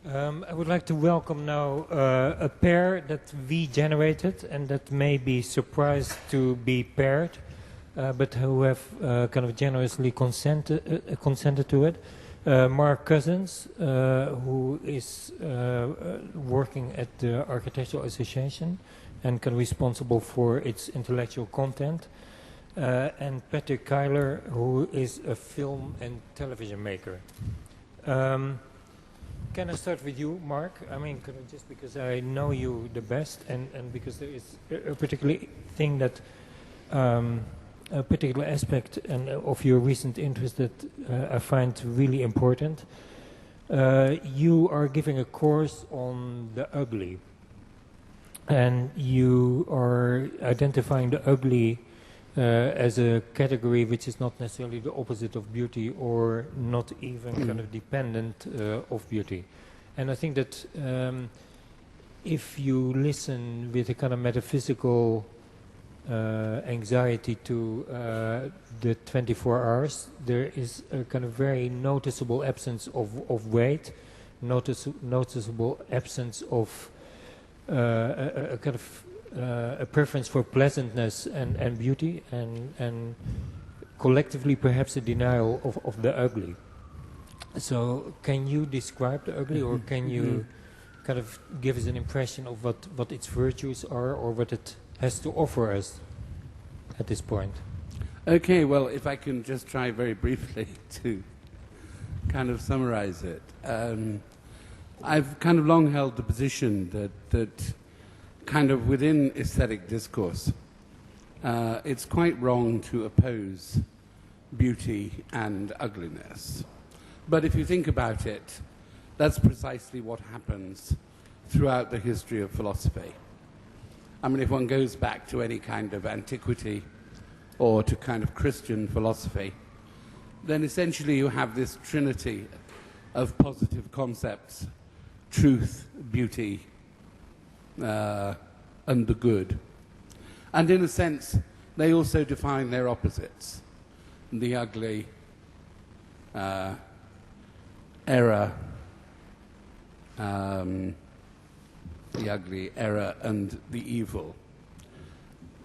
I would like to welcome now a pair that we generated and that may be surprised to be paired, but who have kind of generously consented to it. Mark Cousins, who is working at the Architectural Association and kind of responsible for its intellectual content, and Patrick Keller, who is a film and television maker. Can I start with you, Mark? I mean, just because I know you the best, and because there is a particular thing that, a particular aspect of your recent interest that I find really important. You are giving a course on the ugly, and you are identifying the ugly as a category which is not necessarily the opposite of beauty or not even kind of dependent of beauty. And I think that if you listen with a kind of metaphysical anxiety to the 24 hours, there is a kind of very noticeable absence of weight, noticeable absence of a kind of a preference for pleasantness and beauty, and collectively perhaps a denial of the ugly. So can you describe the ugly, or can you kind of give us an impression of what its virtues are, or what it has to offer us at this point? Okay, well, if I can just try very briefly to kind of summarize it. I've kind of long held the position that kind of within aesthetic discourse, it's quite wrong to oppose beauty and ugliness. But if you think about it, that's precisely what happens throughout the history of philosophy. I mean, if one goes back to any kind of antiquity or to kind of Christian philosophy, then essentially you have this trinity of positive concepts: truth, beauty, and the good. And in a sense, they also define their opposites. The ugly, error, and the evil.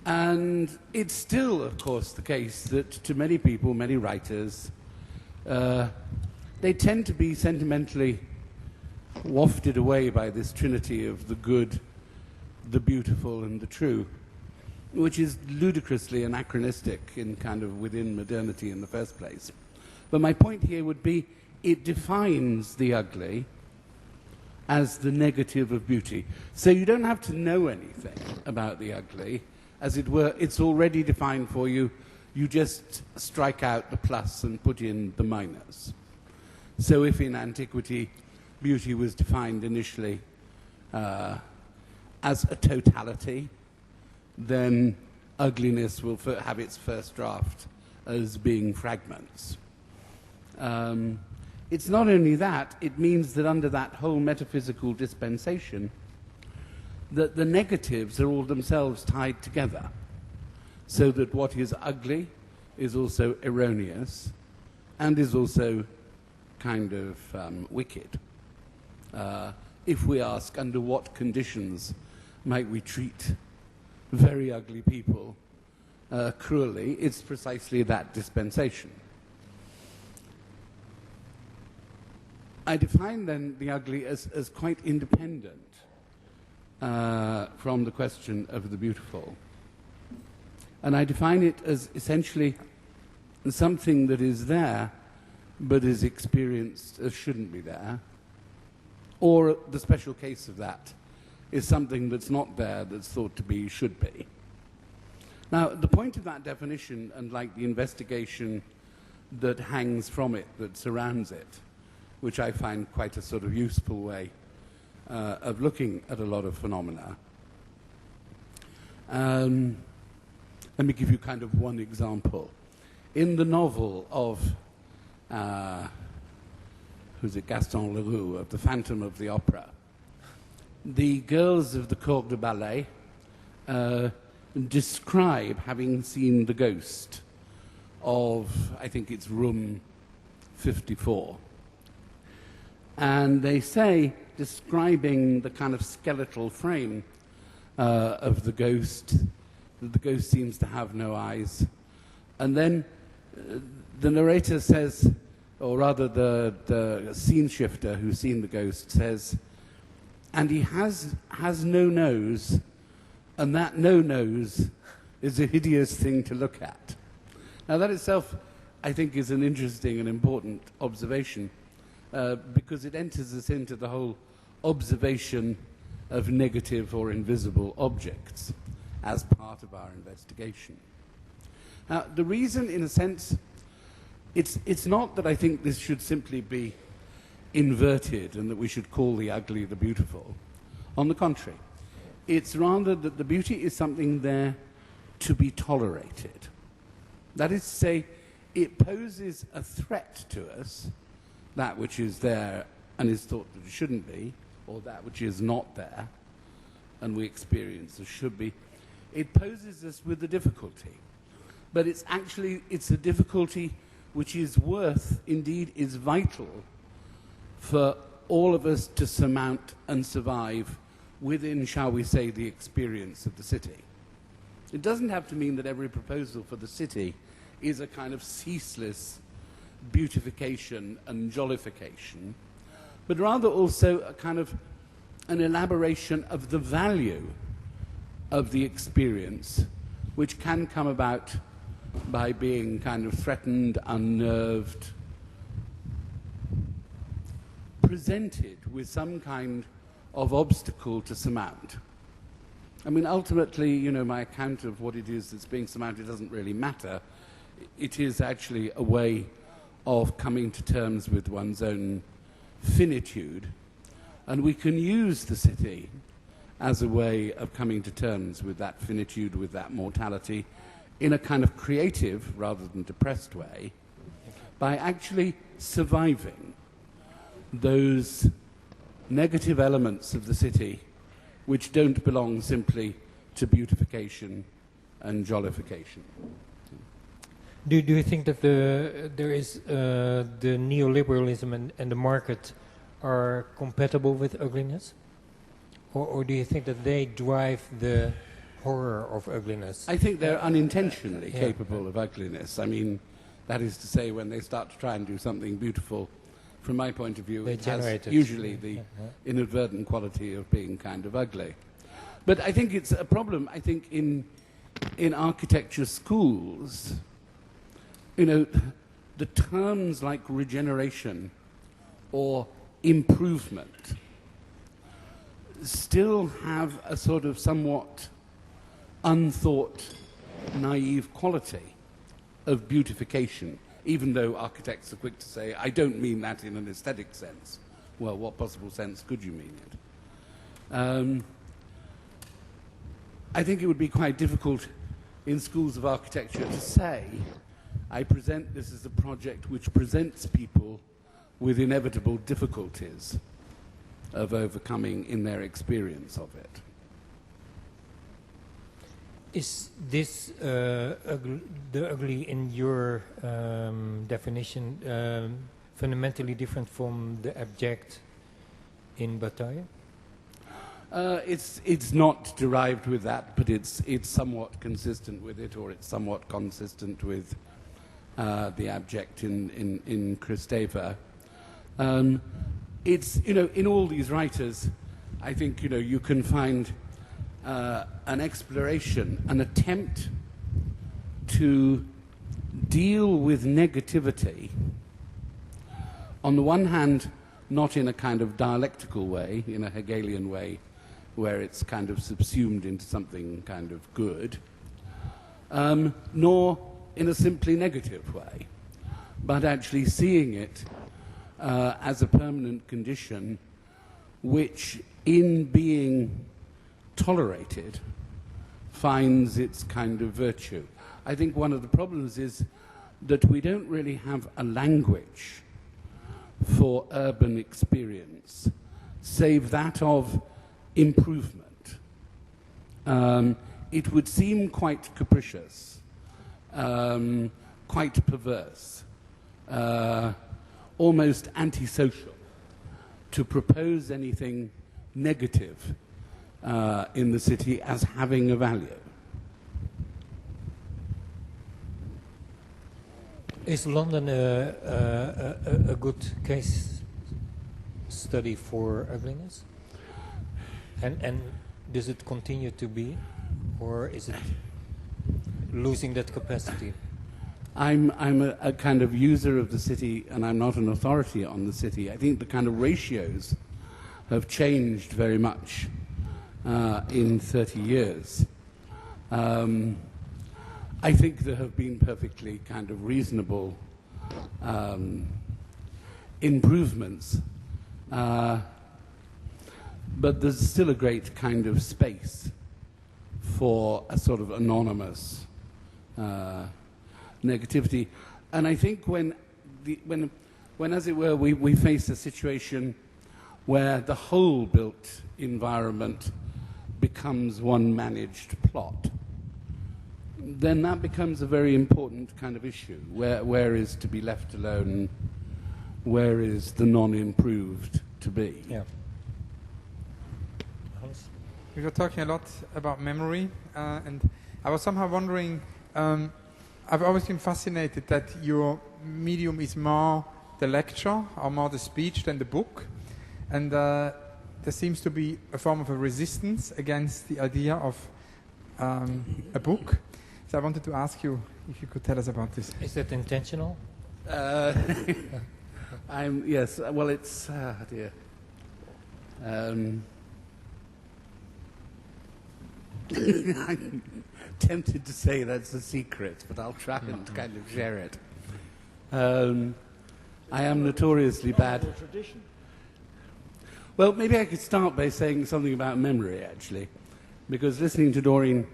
And it's still, of course, the case that to many people, many writers, they tend to be sentimentally wafted away by this trinity of the good, the beautiful, and the true, which is ludicrously anachronistic in kind of within modernity in the first place. But my point here would be, it defines the ugly as the negative of beauty. So you don't have to know anything about the ugly. As it were, it's already defined for you. You just strike out the plus and put in the minus. So if in antiquity beauty was defined initially as a totality, then ugliness will have its first draft as being fragments. It's not only that, it means that under that whole metaphysical dispensation, that the negatives are all themselves tied together, so that what is ugly is also erroneous and is also kind of wicked. If we ask under what conditions might we treat very ugly people cruelly, it's precisely that dispensation. I define then the ugly as quite independent from the question of the beautiful. And I define it as essentially something that is there but is experienced as shouldn't be there, or the special case of that is something that's not there that's thought to be should be. Now, the point of that definition, and like the investigation that hangs from it, that surrounds it, which I find quite a sort of useful way of looking at a lot of phenomena. Let me give you kind of one example. In the novel of, who's it, Gaston Leroux, of The Phantom of the Opera, the girls of the Corps de Ballet describe having seen the ghost of, I think it's room 54. And they say, describing the kind of skeletal frame of the ghost. The ghost seems to have no eyes. And then the narrator says, or rather the scene shifter who's seen the ghost says, and he has no nose, and that no nose is a hideous thing to look at. Now that itself, I think, is an interesting and important observation because it enters us into the whole observation of negative or invisible objects as part of our investigation. Now, the reason, in a sense, it's not that I think this should simply be inverted and that we should call the ugly the beautiful. On the contrary, it's rather that the beauty is something there to be tolerated. That is to say, it poses a threat to us, that which is there and is thought that it shouldn't be, or that which is not there and we experience as should be. It poses us with a difficulty. But it's a difficulty which is worth, indeed is vital, for all of us to surmount and survive within, shall we say, the experience of the city. It doesn't have to mean that every proposal for the city is a kind of ceaseless beautification and jollification, but rather also a kind of an elaboration of the value of the experience, which can come about by being kind of threatened, unnerved, presented with some kind of obstacle to surmount. I mean, ultimately, you know, my account of what it is that's being surmounted doesn't really matter. It is actually a way of coming to terms with one's own finitude, and we can use the city as a way of coming to terms with that finitude, with that mortality, in a kind of creative rather than depressed way, by actually surviving those negative elements of the city which don't belong simply to beautification and jollification. Do you think that there is the neoliberalism and the market are compatible with ugliness? Or do you think that they drive the horror of ugliness? I think they're unintentionally capable of ugliness. I mean, that is to say, when they start to try and do something beautiful, from my point of view, it has usually the inadvertent quality of being kind of ugly. But I think it's a problem, I think, in architecture schools. You know, the terms like regeneration or improvement still have a sort of somewhat unthought, naive quality of beautification, even though architects are quick to say, I don't mean that in an aesthetic sense. Well, what possible sense could you mean it? I think it would be quite difficult in schools of architecture to say, I present this as a project which presents people with inevitable difficulties of overcoming in their experience of it. Is this the ugly in your definition fundamentally different from the abject in Bataille? It's not derived with that, but it's somewhat consistent with it, or it's somewhat consistent with the abject in Kristeva. It's, you know, in all these writers, I think, you know, you can find an exploration, an attempt to deal with negativity, on the one hand, not in a kind of dialectical way, in a Hegelian way, where it's kind of subsumed into something kind of good, nor in a simply negative way, but actually seeing it as a permanent condition which, in being tolerated, finds its kind of virtue. I think one of the problems is that we don't really have a language for urban experience, save that of improvement. It would seem quite capricious, quite perverse, almost antisocial to propose anything negative in the city as having a value. Is London a good case study for ugliness? And does it continue to be, or is it losing that capacity? I'm a kind of user of the city, and I'm not an authority on the city. I think the kind of ratios have changed very much in 30 years. I think there have been perfectly kind of reasonable improvements, but there's still a great kind of space for a sort of anonymous negativity. And I think when as it were, we face a situation where the whole built environment becomes one managed plot, then that becomes a very important kind of issue. Where is to be left alone? Where is the non-improved to be? Yeah. Hans? We were talking a lot about memory, and I was somehow wondering, I've always been fascinated that your medium is more the lecture or more the speech than the book, and there seems to be a form of a resistance against the idea of a book. So I wanted to ask you if you could tell us about this. Is that intentional? Yes, well, it's, dear. I'm tempted to say that's a secret, but I'll try and kind of share it. I am notoriously bad. Well, maybe I could start by saying something about memory, actually, because listening to Doreen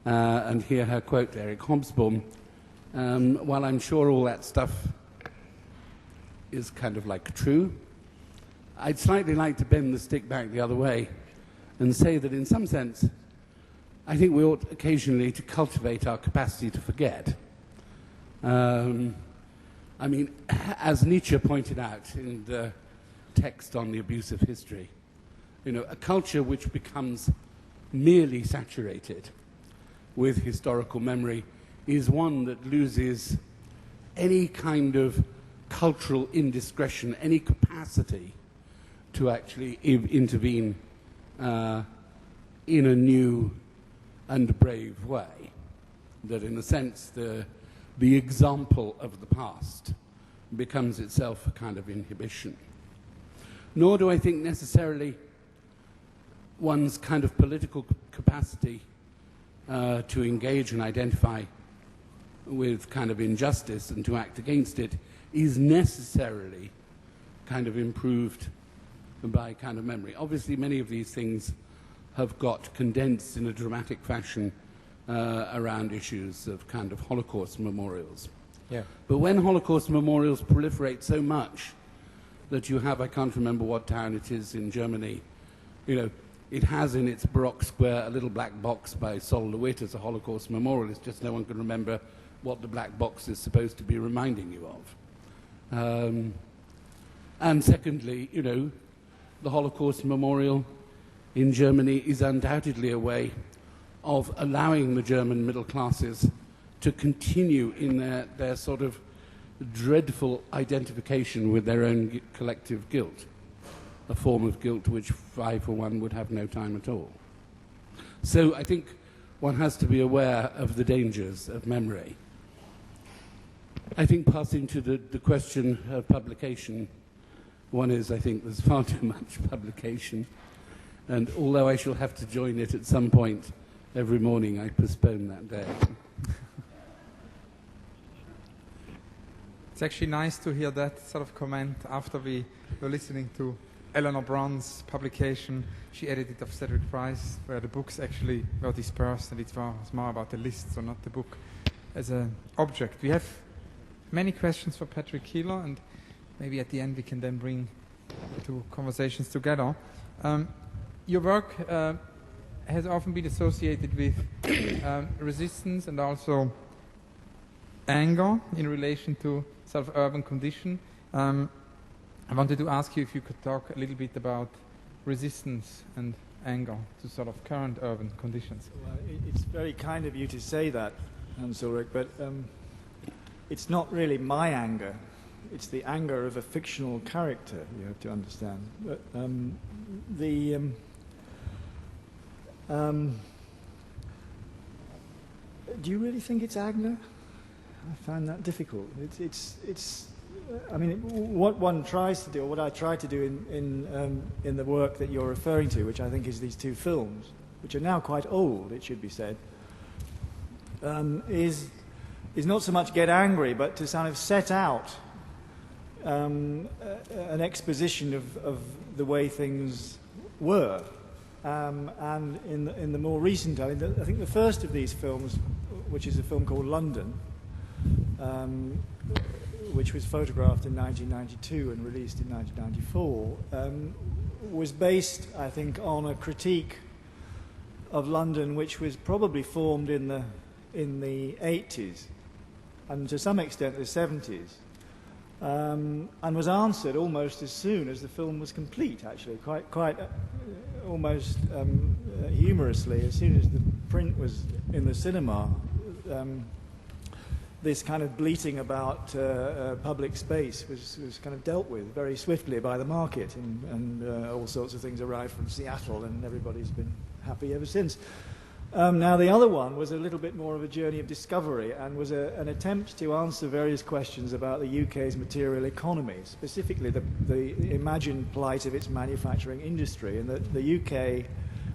and hear her quote Eric Hobsbawm, while I'm sure all that stuff is kind of like true, I'd slightly like to bend the stick back the other way and say that in some sense, I think we ought occasionally to cultivate our capacity to forget. I mean, as Nietzsche pointed out in the text on the abuse of history, you know, a culture which becomes merely saturated with historical memory is one that loses any kind of cultural indiscretion, any capacity to actually intervene in a new and brave way. That in a sense the example of the past becomes itself a kind of inhibition. Nor do I think necessarily one's kind of political capacity to engage and identify with kind of injustice and to act against it is necessarily kind of improved by kind of memory. Obviously, many of these things have got condensed in a dramatic fashion around issues of kind of Holocaust memorials. Yeah. But when Holocaust memorials proliferate so much that you have, I can't remember what town it is in Germany, you know, it has in its Baroque square a little black box by Sol LeWitt as a Holocaust memorial. It's just no one can remember what the black box is supposed to be reminding you of. And secondly, you know, the Holocaust memorial in Germany is undoubtedly a way of allowing the German middle classes to continue in their sort of dreadful identification with their own collective guilt, a form of guilt which I, for one, would have no time at all. So I think one has to be aware of the dangers of memory. I think passing to the question of publication, one is, I think, there's far too much publication, and although I shall have to join it at some point every morning, I postpone that day. It's actually nice to hear that sort of comment after we were listening to Eleanor Brown's publication. She edited of Cedric Price, where the books actually were dispersed, and it was more about the list, so not the book as an object. We have many questions for Patrick Keller, and maybe at the end we can then bring the two conversations together. Your work has often been associated with resistance and also anger in relation to sort of urban condition. I wanted to ask you if you could talk a little bit about resistance and anger to sort of current urban conditions. Well, it's very kind of you to say that, Hans-Ulrich, but it's not really my anger. It's the anger of a fictional character, you have to understand. But, do you really think it's anger? I find that difficult. I mean, what one tries to do, or what I try to do in the work that you're referring to, which I think is these two films, which are now quite old, it should be said, is not so much get angry, but to sort of set out an exposition of the way things were. And in the more recent, I think the first of these films, which is a film called London, which was photographed in 1992 and released in 1994, was based, I think, on a critique of London, which was probably formed in the 80s and to some extent the 70s, and was answered almost as soon as the film was complete. Actually, quite almost humorously, as soon as the print was in the cinema. This kind of bleating about public space was kind of dealt with very swiftly by the market, and all sorts of things arrived from Seattle, and everybody's been happy ever since. Now, the other one was a little bit more of a journey of discovery, and was an attempt to answer various questions about the UK's material economy, specifically the imagined plight of its manufacturing industry, and that the UK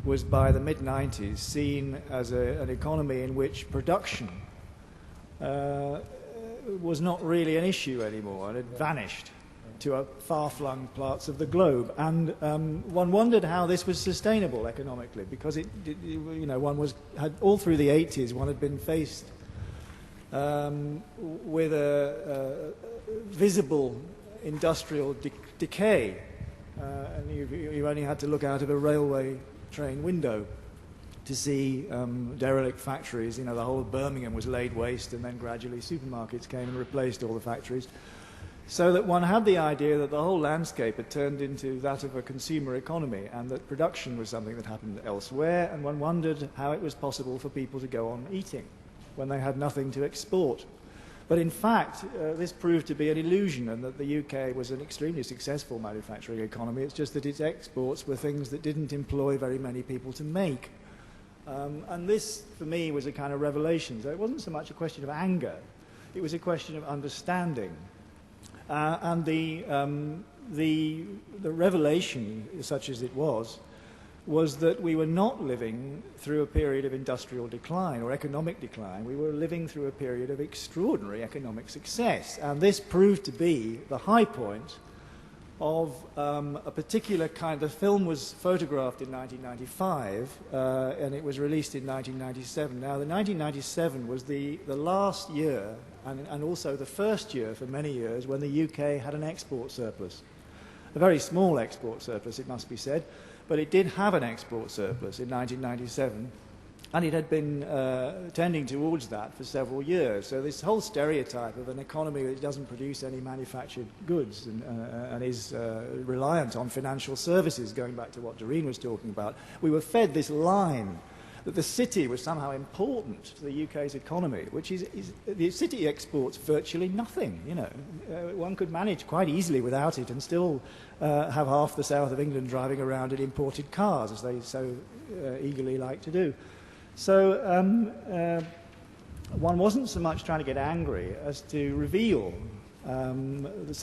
was, by the mid-90s, seen as an economy in which production was not really an issue anymore, and had vanished to far-flung parts of the globe. And one wondered how this was sustainable economically, because had all through the 80s, one had been faced with a visible industrial decay, and you only had to look out of a railway train window to see derelict factories. The whole of Birmingham was laid waste, and then gradually supermarkets came and replaced all the factories. So that one had the idea that the whole landscape had turned into that of a consumer economy, and that production was something that happened elsewhere, and one wondered how it was possible for people to go on eating when they had nothing to export. But in fact, this proved to be an illusion, and that the UK was an extremely successful manufacturing economy. It's just that its exports were things that didn't employ very many people to make. And this, for me, was a kind of revelation. So it wasn't so much a question of anger, it was a question of understanding. And the revelation, such as it was that we were not living through a period of industrial decline or economic decline. We were living through a period of extraordinary economic success. And this proved to be the high point of a particular kind. The film was photographed in 1995, and it was released in 1997. Now, the 1997 was the last year, and also the first year for many years, when the UK had an export surplus. A very small export surplus, it must be said, but it did have an export surplus in 1997, and it had been tending towards that for several years. So this whole stereotype of an economy that doesn't produce any manufactured goods and is reliant on financial services, going back to what Doreen was talking about, we were fed this line that the city was somehow important to the UK's economy, which is the city exports virtually nothing. One could manage quite easily without it and still have half the south of England driving around in imported cars, as they so eagerly like to do. So one wasn't so much trying to get angry as to reveal the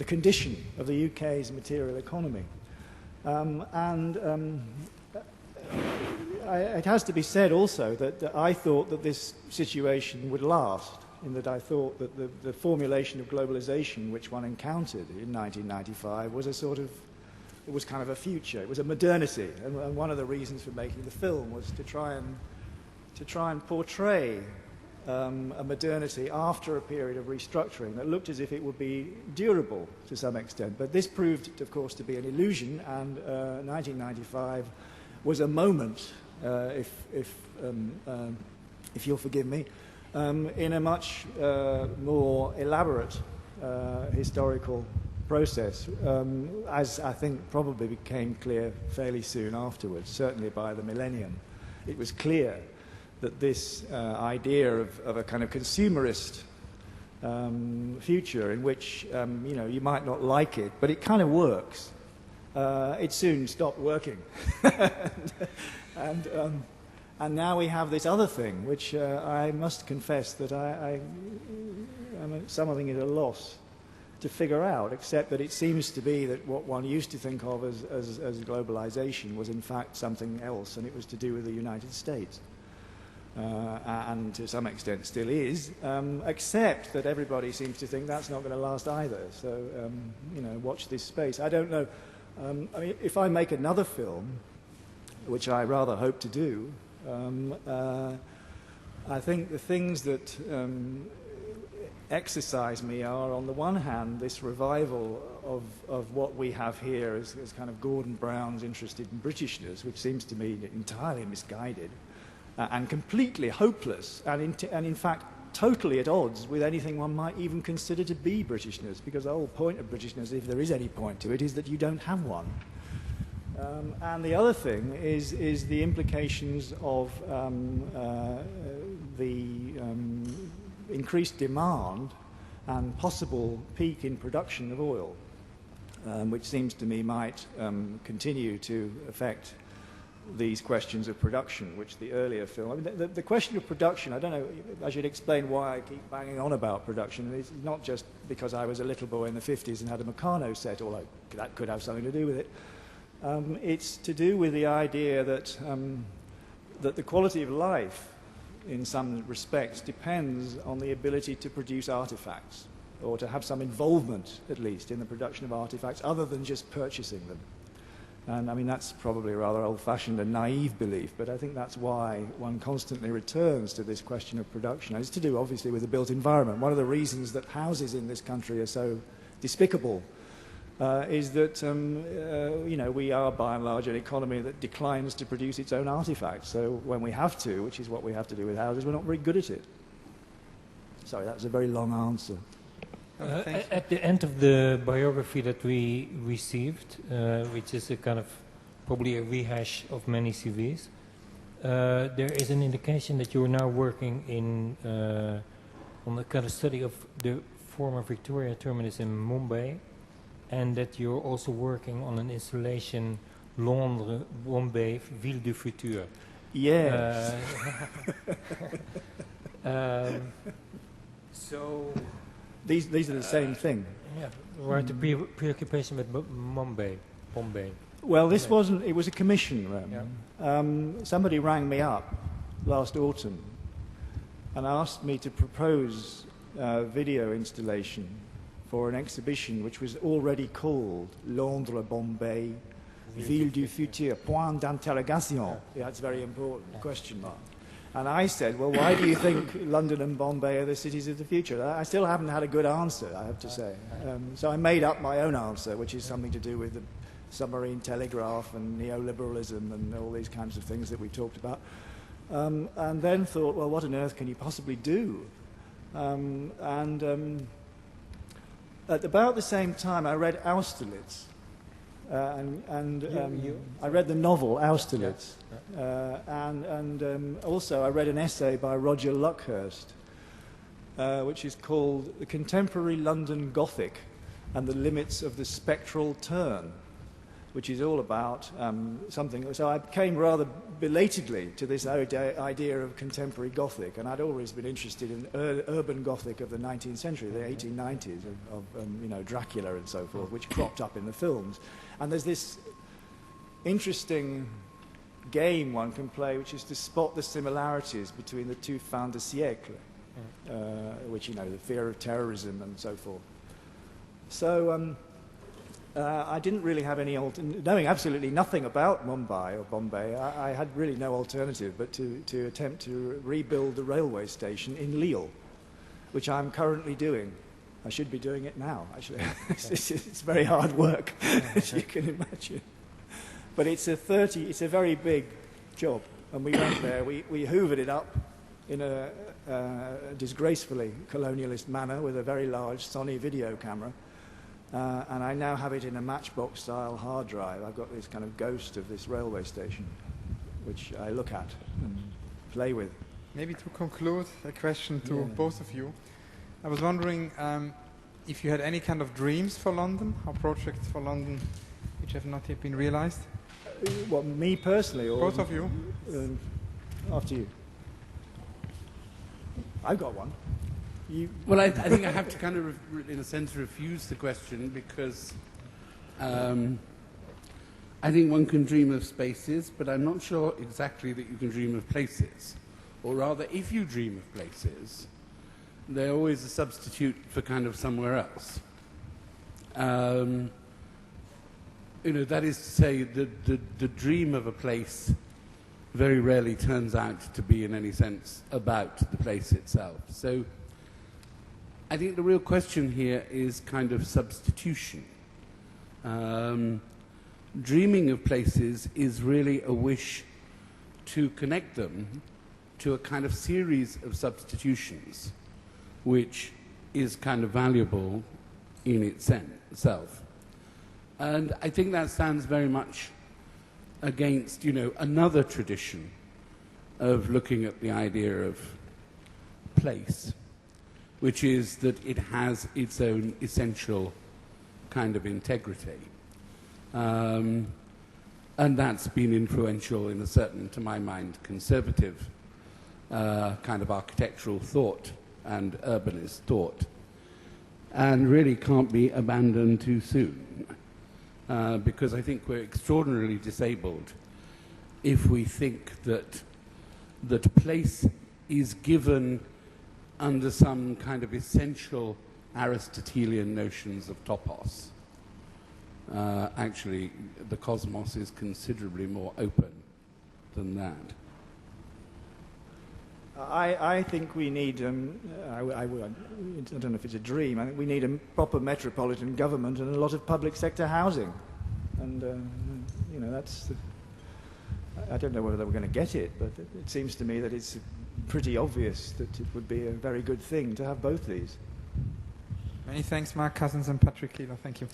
condition of the UK's material economy. It has to be said also that I thought that this situation would last, in that I thought that the formulation of globalization which one encountered in 1995 was it was kind of a future. It was a modernity, and one of the reasons for making the film was to try and portray a modernity after a period of restructuring that looked as if it would be durable to some extent. But this proved, of course, to be an illusion, and 1995 was a moment, if you'll forgive me, in a much more elaborate historical process, as I think probably became clear fairly soon afterwards, certainly by the millennium. It was clear that this idea of a kind of consumerist future in which, you might not like it, but it kind of works. It soon stopped working. And now we have this other thing, which I must confess that I'm something at a loss to figure out, except that it seems to be that what one used to think of as globalization was in fact something else, and it was to do with the United States. And to some extent still is, except that everybody seems to think that's not going to last either. So, watch this space. I don't know. If I make another film, which I rather hope to do, I think the things that exercise me are, on the one hand, this revival of what we have here as kind of Gordon Brown's interested in Britishness, which seems to me entirely misguided and completely hopeless, and in fact totally at odds with anything one might even consider to be Britishness, because the whole point of Britishness, if there is any point to it, is that you don't have one. And the other thing is the implications of the increased demand and possible peak in production of oil, which seems to me might continue to affect these questions of production, which the earlier film... the question of production, I don't know, I should explain why I keep banging on about production. It's not just because I was a little boy in the 50s and had a Meccano set, although that could have something to do with it. It's to do with the idea that the quality of life, in some respects, depends on the ability to produce artifacts, or to have some involvement, at least, in the production of artifacts, other than just purchasing them. And that's probably a rather old-fashioned and naive belief, but I think that's why one constantly returns to this question of production. And it's to do, obviously, with the built environment. One of the reasons that houses in this country are so despicable is that, we are, by and large, an economy that declines to produce its own artifacts. So when we have to, which is what we have to do with houses, we're not very good at it. Sorry, that was a very long answer. At the end of the biography that we received, which is a kind of probably a rehash of many CVs, there is an indication that you're now working on a kind of study of the former Victoria terminus in Mumbai, and that you're also working on an installation Londres, Bombay, Ville du Futur. Yes. So... These are the same thing. Yeah, right. The preoccupation with Bombay. Well, it was a commission. Yeah. Somebody rang me up last autumn and asked me to propose a video installation for an exhibition which was already called Londres, Bombay, Ville du Futur, point d'interrogation. Yeah, it's very important, question mark. And I said, well, why do you think London and Bombay are the cities of the future? I still haven't had a good answer, I have to say. So I made up my own answer, which is something to do with the submarine telegraph and neoliberalism and all these kinds of things that we talked about. And then thought, well, what on earth can you possibly do? At about the same time, I read Austerlitz. I read the novel Austerlitz, and also I read an essay by Roger Luckhurst, which is called The Contemporary London Gothic and the Limits of the Spectral Turn, which is all about something. So I came rather belatedly to this idea of contemporary Gothic, and I'd always been interested in urban Gothic of the 19th century, the 1890s, of Dracula and so forth, which cropped up in the films. And there's this interesting game one can play, which is to spot the similarities between the two fins de siècle, which, the fear of terrorism and so forth. So I didn't really have any knowing absolutely nothing about Mumbai or Bombay, I had really no alternative but to attempt to rebuild the railway station in Lille, which I'm currently doing. I should be doing it now, actually. It's very hard work, as you can imagine. But it's a very big job, and we went there, we hoovered it up in a disgracefully colonialist manner with a very large Sony video camera. And I now have it in a Matchbox-style hard drive. I've got this kind of ghost of this railway station, which I look at and play with. Maybe to conclude, a question to Yeah. both of you. I was wondering if you had any kind of dreams for London, or projects for London which have not yet been realized. What, me personally? Or Both of you. After you. I've got one. Well, I think I have to kind of, in a sense, refuse the question because I think one can dream of spaces, but I'm not sure exactly that you can dream of places. Or rather, if you dream of places, they're always a substitute for kind of somewhere else. That is to say, the dream of a place very rarely turns out to be, in any sense, about the place itself. So I think the real question here is kind of substitution. Dreaming of places is really a wish to connect them to a kind of series of substitutions, which is kind of valuable in itself. And I think that stands very much against, another tradition of looking at the idea of place, which is that it has its own essential kind of integrity. And that's been influential in a certain, to my mind, conservative kind of architectural thought and urbanist thought, and really can't be abandoned too soon. Because I think we're extraordinarily disabled if we think that place is given under some kind of essential Aristotelian notions of topos. Actually, the cosmos is considerably more open than that. I think we need, I don't know if it's a dream, I think we need a proper metropolitan government and a lot of public sector housing. And, I don't know whether we're going to get it, but it seems to me that it's pretty obvious that it would be a very good thing to have both these. Many thanks, Mark Cousins and Patrick Keeler. Thank you.